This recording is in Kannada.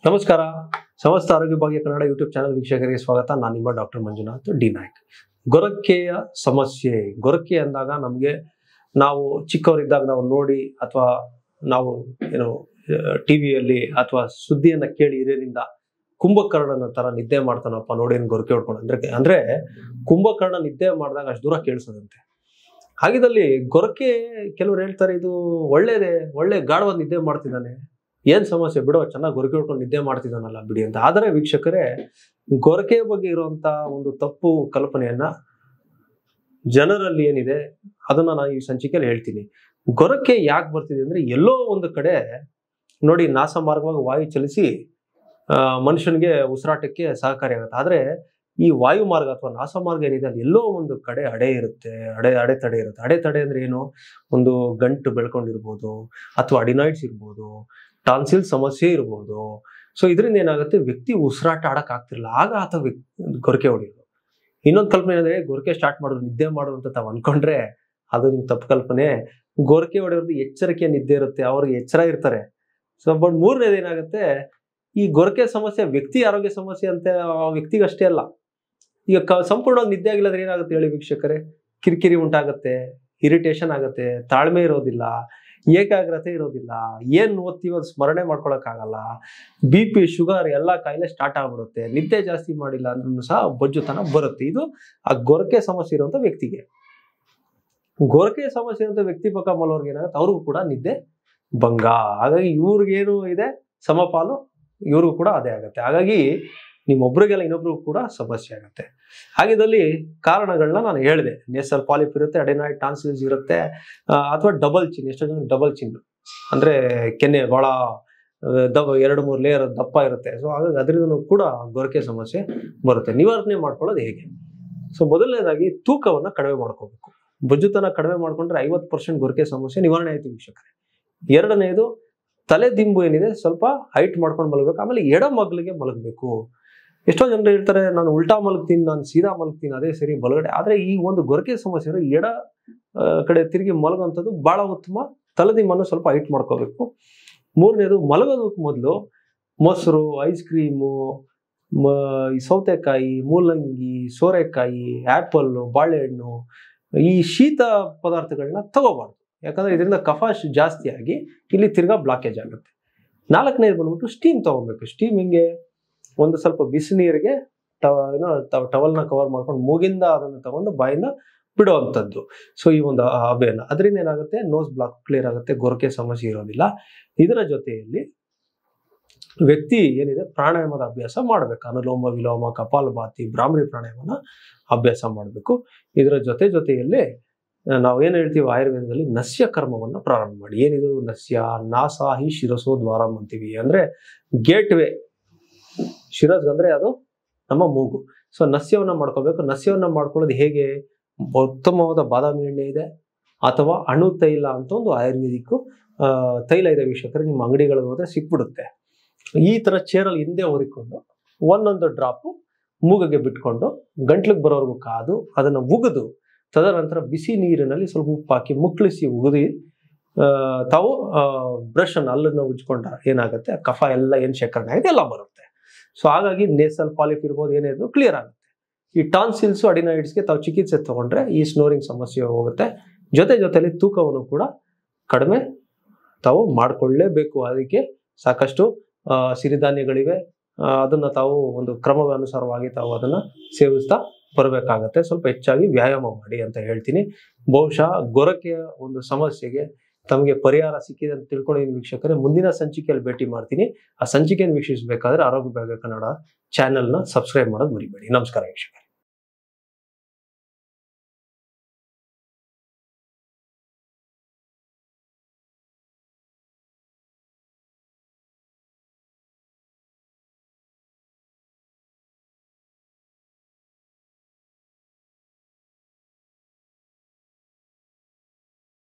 ನಮಸ್ಕಾರ. ಸಮಸ್ತ ಆರೋಗ್ಯ ಭಾಗ್ಯ ಕನ್ನಡ ಯೂಟ್ಯೂಬ್ ಚಾನಲ್ ವೀಕ್ಷಕರಿಗೆ ಸ್ವಾಗತ. ನಾನು ನಿಮ್ಮ ಡಾಕ್ಟರ್ ಮಂಜುನಾಥ್ ಡಿ ನಾಯಕ್. ಗೊರಕೆಯ ಸಮಸ್ಯೆ. ಗೊರಕೆ ಅಂದಾಗ ನಮಗೆ ನಾವು ಚಿಕ್ಕವರಿದ್ದಾಗ ನಾವು ನೋಡಿ ಅಥವಾ ನಾವು ಟಿವಿಯಲ್ಲಿ ಅಥವಾ ಸುದ್ದಿಯನ್ನ ಕೇಳಿ ಹಿರಿಯರಿಂದ ಕುಂಭಕರ್ಣನ ತರ ನಿದ್ದೆ ಮಾಡ್ತಾನಪ್ಪ ನೋಡಿ ಗೊರಕೆ ಹೊಡ್ಕೊಂಡು ಅಂದ್ರೆ ಕುಂಭಕರ್ಣ ನಿದ್ದೆ ಮಾಡಿದಾಗ ಅಷ್ಟು ದೂರ ಕೇಳಿಸೋದಂತೆ. ಹಾಗಿದ್ದಲ್ಲಿ ಗೊರಕೆ ಕೆಲವ್ರು ಹೇಳ್ತಾರೆ ಇದು ಒಳ್ಳೆ ಗಾಢವಾದ ನಿದ್ದೆ ಮಾಡ್ತಿದ್ದಾನೆ, ಏನ್ ಸಮಸ್ಯೆ ಬಿಡೋ, ಚೆನ್ನಾಗಿ ಗೊರಕೆ ಹೊಡ್ಕೊಂಡು ನಿದ್ದೆ ಮಾಡ್ತಿದ್ದಾನಲ್ಲ ಬಿಡಿ ಅಂತ. ಆದರೆ ವೀಕ್ಷಕರೇ, ಗೊರಕೆ ಬಗ್ಗೆ ಇರುವಂತ ಒಂದು ತಪ್ಪು ಕಲ್ಪನೆಯನ್ನ ಜನರಲ್ಲಿ ಏನಿದೆ ಅದನ್ನ ನಾನು ಈ ಸಂಚಿಕೆಯಲ್ಲಿ ಹೇಳ್ತೀನಿ. ಗೊರಕೆ ಯಾಕೆ ಬರ್ತಿದೆ ಅಂದ್ರೆ ಎಲ್ಲೋ ಒಂದು ಕಡೆ ನೋಡಿ ನಾಸ ಮಾರ್ಗವಾಗಿ ವಾಯು ಚಲಿಸಿ ಮನುಷ್ಯನಿಗೆ ಉಸಿರಾಟಕ್ಕೆ ಸಹಕಾರಿಯಾಗುತ್ತೆ. ಆದ್ರೆ ಈ ವಾಯು ಮಾರ್ಗ ಅಥವಾ ನಾಸ ಮಾರ್ಗ ಏನಿದೆ ಅಲ್ಲಿ ಎಲ್ಲೋ ಒಂದು ಕಡೆ ಅಡೆತಡೆ ಇರುತ್ತೆ. ಅಡೆತಡೆ ಅಂದ್ರೆ ಏನು? ಒಂದು ಗಂಟು ಬೆಳ್ಕೊಂಡಿರ್ಬೋದು ಅಥವಾ ಅಡಿನಾಯ್ಡ್ಸ್ ಇರ್ಬೋದು, ಟಾನ್ಸಿಲ್ ಸಮಸ್ಯೆ ಇರ್ಬೋದು. ಸೊ ಇದರಿಂದ ಏನಾಗುತ್ತೆ, ವ್ಯಕ್ತಿ ಉಸಿರಾಟ ಆಡಕ್ ಆಗ್ತಿರಲ್ಲ, ಆಗ ಆತ ಗೊರಕೆ ಹೊಡೆಯೋದು. ಇನ್ನೊಂದು ಕಲ್ಪನೆ ಏನಂದ್ರೆ ಗೊರಕೆ ಸ್ಟಾರ್ಟ್ ಮಾಡೋದು ನಿದ್ದೆ ಮಾಡೋದು ಅಂತ ತಾವು ಅನ್ಕೊಂಡ್ರೆ ಅದು ನಿಮ್ಗೆ ತಪ್ಪು ಕಲ್ಪನೆ. ಗೊರಕೆ ಹೊಡೆಯೋದು ಎಚ್ಚರಿಕೆ ನಿದ್ದೆ ಇರುತ್ತೆ, ಅವ್ರಿಗೆ ಎಚ್ಚರ ಇರ್ತಾರೆ. ಸೊ ಬಟ್ ಮೂರನೇದು ಏನಾಗುತ್ತೆ, ಈ ಗೊರಕೆ ಸಮಸ್ಯೆ ವ್ಯಕ್ತಿ ಆರೋಗ್ಯ ಸಮಸ್ಯೆ ಅಂತ ಆ ವ್ಯಕ್ತಿಗೆ ಅಷ್ಟೇ ಅಲ್ಲ. ಈಗ ಸಂಪೂರ್ಣವಾಗಿ ನಿದ್ದೆ ಆಗಿಲ್ಲದ್ರೆ ಏನಾಗುತ್ತೆ ಹೇಳಿ ವೀಕ್ಷಕರೇ? ಕಿರಿಕಿರಿ ಉಂಟಾಗುತ್ತೆ, ಇರಿಟೇಷನ್ ಆಗುತ್ತೆ, ತಾಳ್ಮೆ ಇರೋದಿಲ್ಲ, ಏಕಾಗ್ರತೆ ಇರೋದಿಲ್ಲ, ಏನ್ ಓದ್ತೀವೋ ಅದು ಸ್ಮರಣೆ ಮಾಡ್ಕೊಳಕ್ ಆಗಲ್ಲ, BP ಶುಗರ್ ಎಲ್ಲ ಕಾಯಿಲೆ ಸ್ಟಾರ್ಟ್ ಆಗ್ಬಿಡುತ್ತೆ, ನಿದ್ದೆ ಜಾಸ್ತಿ ಮಾಡಿಲ್ಲ ಅಂದ್ರೂ ಸಹ ಬೊಜ್ಜುತನ ಬರುತ್ತೆ. ಇದು ಆ ಗೊರಕೆ ಸಮಸ್ಯೆ ಇರುವಂತ ವ್ಯಕ್ತಿಗೆ. ಗೊರಕೆ ಸಮಸ್ಯೆ ಇರುವಂತ ವ್ಯಕ್ತಿ ಪಕ್ಕ ಮಲೋರ್ಗೆ ಏನಾಗುತ್ತೆ, ಅವ್ರಿಗೂ ಕೂಡ ನಿದ್ದೆ ಭಂಗ. ಹಾಗಾಗಿ ಇವ್ರಿಗೇನು ಇದೆ ಸಮಪಾಲು, ಇವ್ರಿಗೂ ಕೂಡ ಅದೇ ಆಗುತ್ತೆ. ಹಾಗಾಗಿ ನಿಮ್ಮೊಬ್ರಿಗೆಲ್ಲ ಇನ್ನೊಬ್ರಿಗೂ ಕೂಡ ಸಮಸ್ಯೆ ಆಗುತ್ತೆ. ಹಾಗಿದ್ದಲ್ಲಿ ಕಾರಣಗಳನ್ನ ನಾನು ಹೇಳಿದೆ. ನೇಸಲ್ ಪಾಲಿಪ್ ಇರುತ್ತೆ, ಅಡೆನಾಯ್ಡ್ ಟಾನ್ಸಿಲ್ಸ್ ಇರುತ್ತೆ, ಅಥವಾ ಡಬಲ್ ಚಿನ್. ಎಷ್ಟೋ ಜನ ಡಬಲ್ ಚಿನ್ ಅಂದ್ರೆ ಕೆನ್ನೆ ಬಹಳ 2-3 ಲೇಯರ್ ದಪ್ಪ ಇರುತ್ತೆ. ಸೊ ಹಾಗಾಗಿ ಅದರಿಂದ ಕೂಡ ಗೊರಕೆ ಸಮಸ್ಯೆ ಬರುತ್ತೆ. ನಿವಾರಣೆ ಮಾಡ್ಕೊಳ್ಳೋದು ಹೇಗೆ? ಸೊ ಮೊದಲನೇದಾಗಿ ತೂಕವನ್ನ ಕಡಿಮೆ ಮಾಡ್ಕೋಬೇಕು. ಬೊಜ್ಜುತನ ಕಡಿಮೆ ಮಾಡ್ಕೊಂಡ್ರೆ 50% ಗೊರಕೆ ಸಮಸ್ಯೆ ನಿವಾರಣೆ ಆಯ್ತು ವೀಕ್ಷಕರೇ. ಎರಡನೇದು, ತಲೆ ದಿಂಬು ಏನಿದೆ ಸ್ವಲ್ಪ ಹೈಟ್ ಮಾಡ್ಕೊಂಡು ಮಲಗಬೇಕು. ಆಮೇಲೆ ಎಡ ಮಗ್ಲಿಗೆ ಮಲಗಬೇಕು. ಎಷ್ಟೋ ಜನರು ಹೇಳ್ತಾರೆ ನಾನು ಉಲ್ಟಾ ಮಲಗ್ತೀನಿ, ನಾನು ಸೀದಾ ಮಲಗ್ತೀನಿ, ಅದೇ ಸರಿ ಬಲಗಡೆ. ಆದ್ರೆ ಈ ಒಂದು ಗೊರಕೆ ಸಮಸ್ಯೆ ಎಡ ಕಡೆ ತಿರುಗಿ ಮಲಗುವಂಥದ್ದು ಬಹಳ ಉತ್ತಮ. ತಲೆದಿಂಬನ್ನು ಸ್ವಲ್ಪ ಹೈಟ್ ಮಾಡ್ಕೋಬೇಕು. ಮೂರನೇದು, ಮಲಗೋದಕ್ಕೆ ಮೊದಲು ಮೊಸರು, ಐಸ್ ಕ್ರೀಮು, ಸೌತೆಕಾಯಿ, ಮೂಲಂಗಿ, ಸೋರೆಕಾಯಿ, ಆಪಲ್, ಬಾಳೆಹಣ್ಣು, ಈ ಶೀತ ಪದಾರ್ಥಗಳನ್ನ ತಗೋಬಾರ್ದು. ಯಾಕಂದ್ರೆ ಇದರಿಂದ ಕಫ ಜಾಸ್ತಿ ಆಗಿ ಇಲ್ಲಿ ತಿರ್ಗಾ ಬ್ಲಾಕೇಜ್ ಆಗುತ್ತೆ. ನಾಲ್ಕನೇದು ಬಂದ್ಬಿಟ್ಟು ಸ್ಟೀಮ್ ತಗೋಬೇಕು. ಸ್ಟೀಮ್ ಹಿಂಗೆ ಒಂದು ಸ್ವಲ್ಪ ಬಿಸಿ ನೀರಿಗೆ ಟವಲ್ನ ಕವರ್ ಮಾಡ್ಕೊಂಡು ಮೂಗಿಂದ ಅದನ್ನು ತಗೊಂಡು ಬಾಯಿಂದ ಬಿಡುವಂಥದ್ದು. ಸೊ ಈ ಒಂದು ಅಭ್ಯಾಸ ಅದರಿಂದ ಏನಾಗುತ್ತೆ, ನೋಸ್ ಬ್ಲಾಕ್ ಕ್ಲಿಯರ್ ಆಗುತ್ತೆ, ಗೊರಕೆ ಸಮಸ್ಯೆ ಇರೋದಿಲ್ಲ. ಇದರ ಜೊತೆಯಲ್ಲಿ ವ್ಯಕ್ತಿ ಏನಿದೆ ಪ್ರಾಣಾಯಾಮದ ಅಭ್ಯಾಸ ಮಾಡ್ಬೇಕು. ಅನುಲೋಮ ವಿಲೋಮ, ಕಪಾಲಭಾತಿ, ಭ್ರಾಮರಿ ಪ್ರಾಣಾಯಾಮನ ಅಭ್ಯಾಸ ಮಾಡಬೇಕು. ಇದರ ಜೊತೆಯಲ್ಲಿ ನಾವು ಏನ್ ಹೇಳ್ತೀವಿ ಆಯುರ್ವೇದದಲ್ಲಿ ನಸ್ಯ ಕರ್ಮವನ್ನ ಪ್ರಾರಂಭ ಮಾಡಿ. ಏನಿದು ನಸ್ಯ? ನಾಸಾಹಿ ಶಿರಸೋ ದ್ವಾರಂ ಅಂತೀವಿ. ಅಂದ್ರೆ ಗೇಟ್ ವೇ. ಶಿರಸ್ ಅಂದ್ರೆ ಅದು ನಮ್ಮ ಮೂಗು. ಸೊ ನಸ್ಯವನ್ನ ಮಾಡ್ಕೋಬೇಕು. ನಸ್ಯವನ್ನ ಮಾಡ್ಕೊಳ್ಳೋದು ಹೇಗೆ? ಉತ್ತಮವಾದ ಬಾದಾಮಿ ಎಣ್ಣೆ ಇದೆ, ಅಥವಾ ಅಣು ತೈಲ ಅಂತ ಒಂದು ಆಯುರ್ವೇದಿಕ್ ತೈಲ ಇದೆ ವೀಕ್ಷಕರೇ. ನಿಮ್ಮ ಅಂಗಡಿಗಳಿಗೆ ಹೋದ್ರೆ ಸಿಕ್ಬಿಡುತ್ತೆ. ಈ ತರ ಚೇರಲ್ಲಿ ಹಿಂದೆ ಹೊರಿಕೊಂಡು ಒಂದೊಂದು ಡ್ರಾಪ್ ಮೂಗಿಗೆ ಬಿಟ್ಕೊಂಡು ಗಂಟ್ಲಿಗೆ ಬರೋವರೆಗೂ ಕಾದು ಅದನ್ನ ಉಗಿದು, ತದನಂತರ ಬಿಸಿ ನೀರಿನಲ್ಲಿ ಸ್ವಲ್ಪ ಉಪ್ಪು ಹಾಕಿ ಮುಕ್ಕಳಿಸಿ ಉಗಿದು ತಾವು ಬ್ರಷ್ ಅನ್ನು ಹಲ್ಲನ್ನು ಉಜ್ಕೊಂಡ್ರೆ ಏನಾಗುತ್ತೆ, ಕಫ ಎಲ್ಲ ಏನ್ ಶೇಖರಣೆ ಆಗಿದೆ ಎಲ್ಲ ಬರುತ್ತೆ. ಸೊ ಹಾಗಾಗಿ ನೇಸಲ್ ಪಾಲಿಪ್ ಇರ್ಬೋದು, ಏನೇ ಇದ್ರು ಕ್ಲಿಯರ್ ಆಗುತ್ತೆ. ಈ ಟಾನ್ಸಿಲ್ಸ್, ಅಡಿನಾಯ್ಡ್ಸ್ಗೆ ತಾವು ಚಿಕಿತ್ಸೆ ತಗೊಂಡ್ರೆ ಈ ಸ್ನೋರಿಂಗ್ ಸಮಸ್ಯೆ ಹೋಗುತ್ತೆ. ಜೊತೆಲಿ ತೂಕವನ್ನು ಕೂಡ ಕಡಿಮೆ ತಾವು ಮಾಡ್ಕೊಳ್ಳೇಬೇಕು. ಅದಕ್ಕೆ ಸಾಕಷ್ಟು ಸಿರಿಧಾನ್ಯಗಳಿವೆ, ಅದನ್ನ ತಾವು ಒಂದು ಕ್ರಮಾನುಸಾರವಾಗಿ ತಾವು ಅದನ್ನ ಸೇವಿಸ್ತಾ ಬರಬೇಕಾಗತ್ತೆ. ಸ್ವಲ್ಪ ಹೆಚ್ಚಾಗಿ ವ್ಯಾಯಾಮ ಮಾಡಿ ಅಂತ ಹೇಳ್ತೀನಿ. ಬಹುಶಃ ಗೊರಕೆಯ ಒಂದು ಸಮಸ್ಯೆಗೆ ತಮಗೆ ಪರಿಹಾರ ಸಿಕ್ಕಿದೆ ಅಂತ ತಿಳ್ಕೊಂಡಿದ್ದೀನಿ ವೀಕ್ಷಕರೇ. ಮುಂದಿನ ಸಂಚಿಕೆಯಲ್ಲಿ ಭೇಟಿ ಮಾಡ್ತೀನಿ. ಆ ಸಂಚಿಕೆಯನ್ನು ವೀಕ್ಷಿಸಬೇಕಾದ್ರೆ ಆರೋಗ್ಯ ಭಾಗ್ಯ ಕನ್ನಡ ಚಾನೆಲ್ನ ಸಬ್ಸ್ಕ್ರೈಬ್ ಮಾಡೋದು ಮರಿಬೇಡಿ. ನಮಸ್ಕಾರ ವೀಕ್ಷಕರೇ.